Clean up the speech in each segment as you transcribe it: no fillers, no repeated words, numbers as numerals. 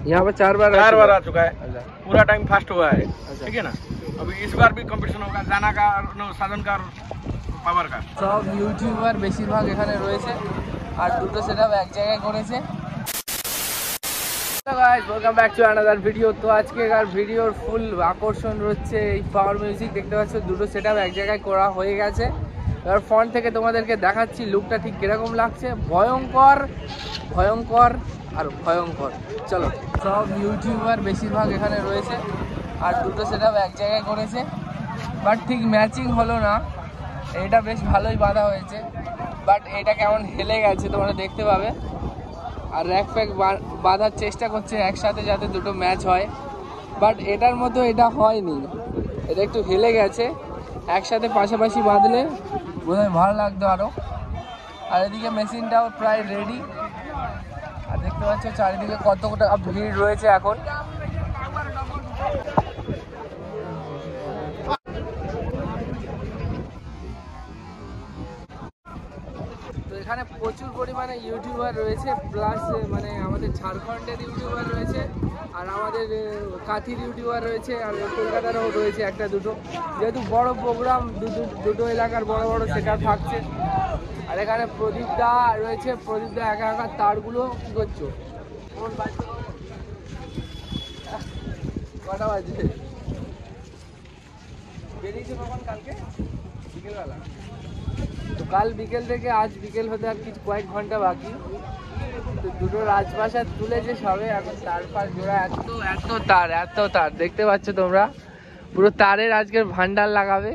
यहाँ पर चार बार आ चुका है। पूरा टाइम फास्ट हुआ है। ठीक है ना। अभी इस बार भी कंपटीशन होगा জানা का সাধন का পাওয়ার का। সব ইউটিউবার বেশিরভাগ এখানে রয়েছে আর দুটো সেটআপ এক জায়গায় করেছে। Hello guys, welcome back to another video. তো আজকেকার ভিডিওর ফুল আকর্ষণ হচ্ছে এই পাওয়ার মিউজিক। দেখতে পাচ্ছ দুটো সেটআপ এক জায়গায় করা হয়ে গেছে। এবার ফ্রন্ট থেকে তোমাদেরকে দেখাচ্ছি লুকটা ঠিক কিরকম লাগছে। ভয়ঙ্কর ভয়ঙ্কর আর ভয়ঙ্কর। চলো, সব ইউটিউবার বেশিরভাগ এখানে রয়েছে আর দুটো সেটআপ এক জায়গায় করেছে, বাট ঠিক ম্যাচিং হলো না। এটা বেশ ভালোই বাঁধা হয়েছে, বাট এটা কেমন হেলে গেছে তোমরা দেখতে পাবে। আর র্যাক ফ্যাক বাঁধার চেষ্টা করছে একসাথে যাতে দুটো ম্যাচ হয়, বাট এটার মতো এটা হয়নি। এটা একটু হেলে গেছে। একসাথে পাশাপাশি বাঁধলে বোধহয় ভালো লাগতো আরও। আর এদিকে মেশিনটাও প্রায় রেডি। আর দেখতে পাচ্ছ চারিদিকে কতটা ভিড় রয়েছে এখন। তো এখানে প্রচুর পরিমাণে ইউটিউবার রয়েছে, প্লাস মানে আমাদের ঝাড়খণ্ডের ইউটিউবার রয়েছে, আর আমাদের কাঁথির ইউটিউবার রয়েছে, আর কলকাতারও রয়েছে একটা দুটো। যেহেতু বড় প্রোগ্রাম, দুটো এলাকার বড় বড় সেটআপ থাকছে। আর এখানে প্রদীপ দা রয়েছে। প্রদীপ দা একা একা তারগুলো কি করছো? কটা বাজে? বেরিয়েছে কখন? কালকে বিকেলবেলা। তো কাল বিকেল থেকে আজ বিকেল হতে আর কিছু কয়েক ঘন্টা বাকি। তো দুটো রাজপ্রাসাদ তুলেছে সবে, এখন তার পার জোড়া। এত তার দেখতে পাচ্ছ তোমরা। পুরো তারের আজকের ভান্ডার লাগাবে।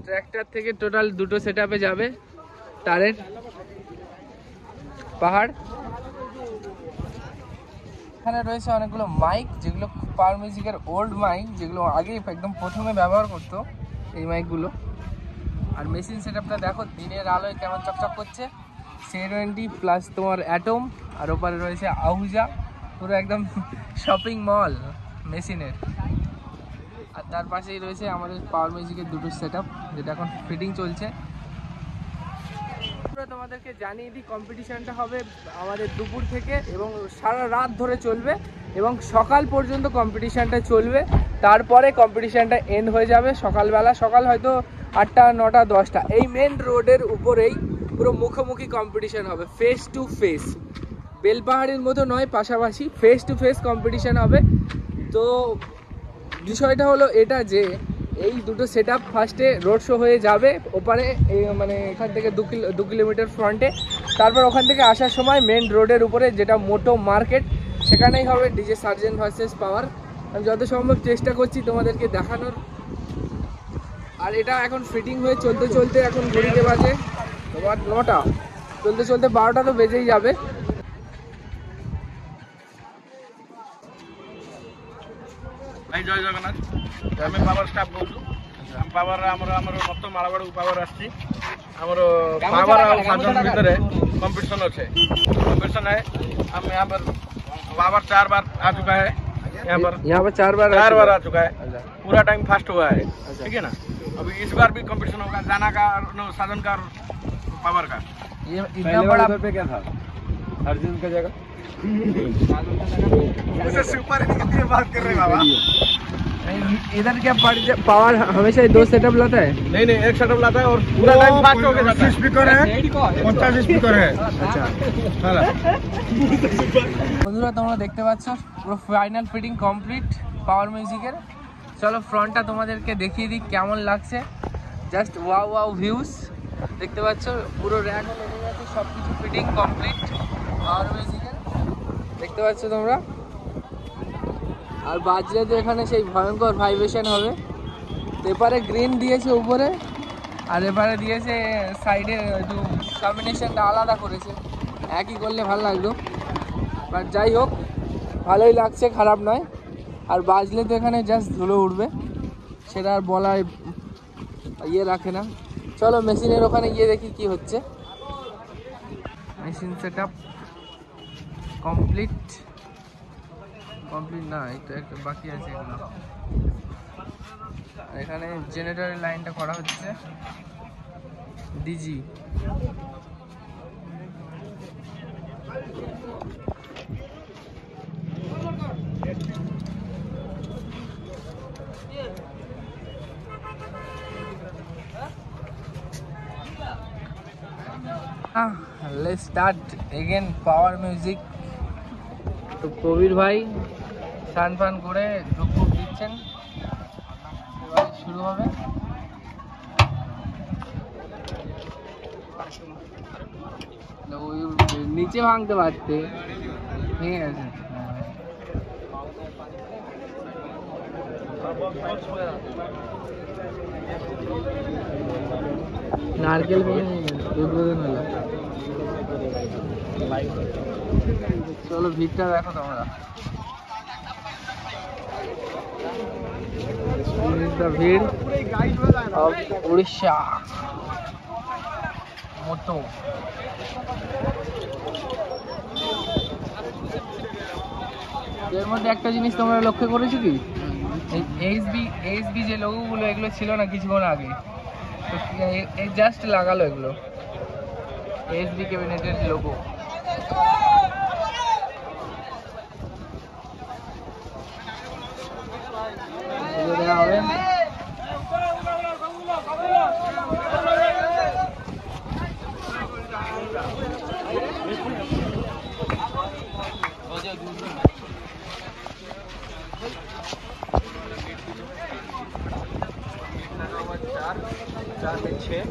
ট্র্যাক্টর থেকে টোটাল দুটো সেটআপে যাবে তারের পাহাড়। এখানে রয়েছে অনেকগুলো মাইক, যেগুলো পাওয়ার মিউজিকের ওল্ড মাইক, যেগুলো আগে একদম প্রথমে ব্যবহার করতো এই মাইকগুলো। আর মেশিন সেটআপটা দেখো দিনের আলোয় কেমন চকচক করছে। C20 প্লাস তোমার অ্যাটম, আর ওপারে রয়েছে আহুজা। পুরো একদম শপিং মল মেশিনের। আর তার পাশেই রয়েছে আমাদের পাওয়ার মিউজিকের দুটো সেটআপ, যেটা এখন ফিটিং চলছে। তোমাদেরকে জানিয়ে দিই, কম্পিটিশানটা হবে আমাদের দুপুর থেকে এবং সারা রাত ধরে চলবে এবং সকাল পর্যন্ত কম্পিটিশানটা চলবে। তারপরে কম্পিটিশানটা এন্ড হয়ে যাবে সকালবেলা। সকাল হয়তো 8টা 9টা 10টা। এই মেন রোডের উপরেই পুরো মুখোমুখি কম্পিটিশান হবে, ফেস টু ফেস। বেলপাহাড়ির মতো নয়, পাশাপাশি ফেস টু ফেস কম্পিটিশান হবে। তো বিষয়টা হলো এটা যে এই দুটো সেটআপ ফার্স্টে রোড শো হয়ে যাবে ওপারে, মানে এখান থেকে 2 কিলোমিটার ফ্রন্টে। তারপর ওখান থেকে আসার সময় মেন রোডের উপরে, যেটা মোটো মার্কেট, সেখানেই হবে ডিজে সার্জেন্ট ভার্সেস পাওয়ার। আমি যত সম্ভব চেষ্টা করছি তোমাদেরকে দেখানোর। আর এটা এখন ফিটিং হয়ে চলতে চলতে এখন ঘড়িতে বাজে তোমার 9টা, চলতে চলতে 12টা তো বেজেই যাবে। ଭାଇ ଜୟ ଜଗନ୍ନାଥ। ଆମେ ପାୱାର ଷ୍ଟାଫ୍ କହୁଛୁ। ପାୱାର ଆମର ମତ ମାଳବାଡ଼କୁ ପାୱାର ଆସିଛି। ଆମର ପାୱାର ଆଉ ସାଧନ ଭିତରେ कॉम्पिटिशन अच्छे। कॉम्पिटिशन है। हम यहाँ पर पावर 4 बार आ चुका है। यहाँ पर 4 बार आ चुका है। पूरा टाइम फास्ट हुआ है। ठीक है ना। अभी इस बार भी कंपटीशन होगा जाना का साधन का पावर का। ये इतना बड़ा पे क्या था? अर्जुन का जगह बात कर रहे बाबा। इधर क्या पावर हमेशा 2 सेटअप लाता है? नहीं, एक सेटअप लाता है और पूरा टाइम फास्ट हो गया। स्पीकर है, 50 स्पीकर है। अच्छा। বন্ধুরা তোমরা দেখতে পাচ্ছ পুরো ফাইনাল ফিটিং কমপ্লিট পাওয়ার মিউজিকের। চলো ফ্রন্টটা তোমাদেরকে দেখিয়ে দিই কেমন লাগছে। জাস্ট ওয়াও ভিউজ দেখতে পাচ্ছ। পুরো র্যাক লেগে গেছে, সব কিছু ফিটিং কমপ্লিট পাওয়ার মিউজিকের দেখতে পাচ্ছ তোমরা। আর বাজলে তো এখানে সেই ভয়ঙ্কর ভাইব্রেশন হবে। এপারে গ্রিন দিয়েছে উপরে, আর এপারে দিয়েছে সাইডে, একটু কম্বিনেশনটা আলাদা করেছে। একই করলে ভালো লাগতো, বাট যাই হোক ভালোই লাগছে, খারাপ নয়। আর বাজলে তো এখানে জাস্ট ধুলো উঠবে, সেটা আর বলার ইয়ে রাখে না। চলো মেশিনের ওখানে গিয়ে দেখি কি হচ্ছে। মেশিন সেটআপ কমপ্লিট না, একটা বাকি আছে এগুলো। এখানে জেনারেটরের লাইনটা করা হচ্ছে। DG Let's start again power music. তো কবির ভাই স্নান ফান করে ধূপ দিচ্ছেন, এবার শুরু হবে। নিচে ভাঙতে পারতে, ঠিক আছে। নারকেল উদ্বোধন হলো। চলো ভিড়টা দেখো তোমরা। ভিড় উড়িষ্যা মতো। এর মধ্যে একটা জিনিস তোমরা লক্ষ্য করেছো কি, এইচবি যে লোগোগুলো এগুলো ছিল না কিছুক্ষণ আগে, এই জাস্ট লাগালো এগুলো এইচবি ক্যাবিনেটের লোগো। দেখা হবে। चार में 6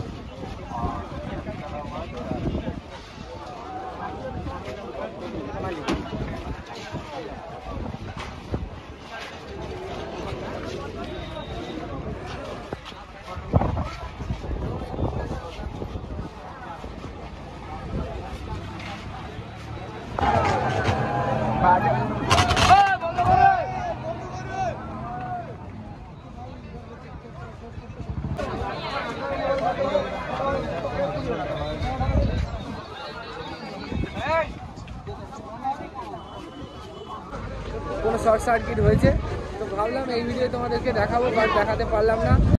কোনো শর্ট সার্কিট হয়েছে, তো ভাবলাম এই ভিডিও তোমাদেরকে দেখাবো, বাট দেখাতে পারলাম না।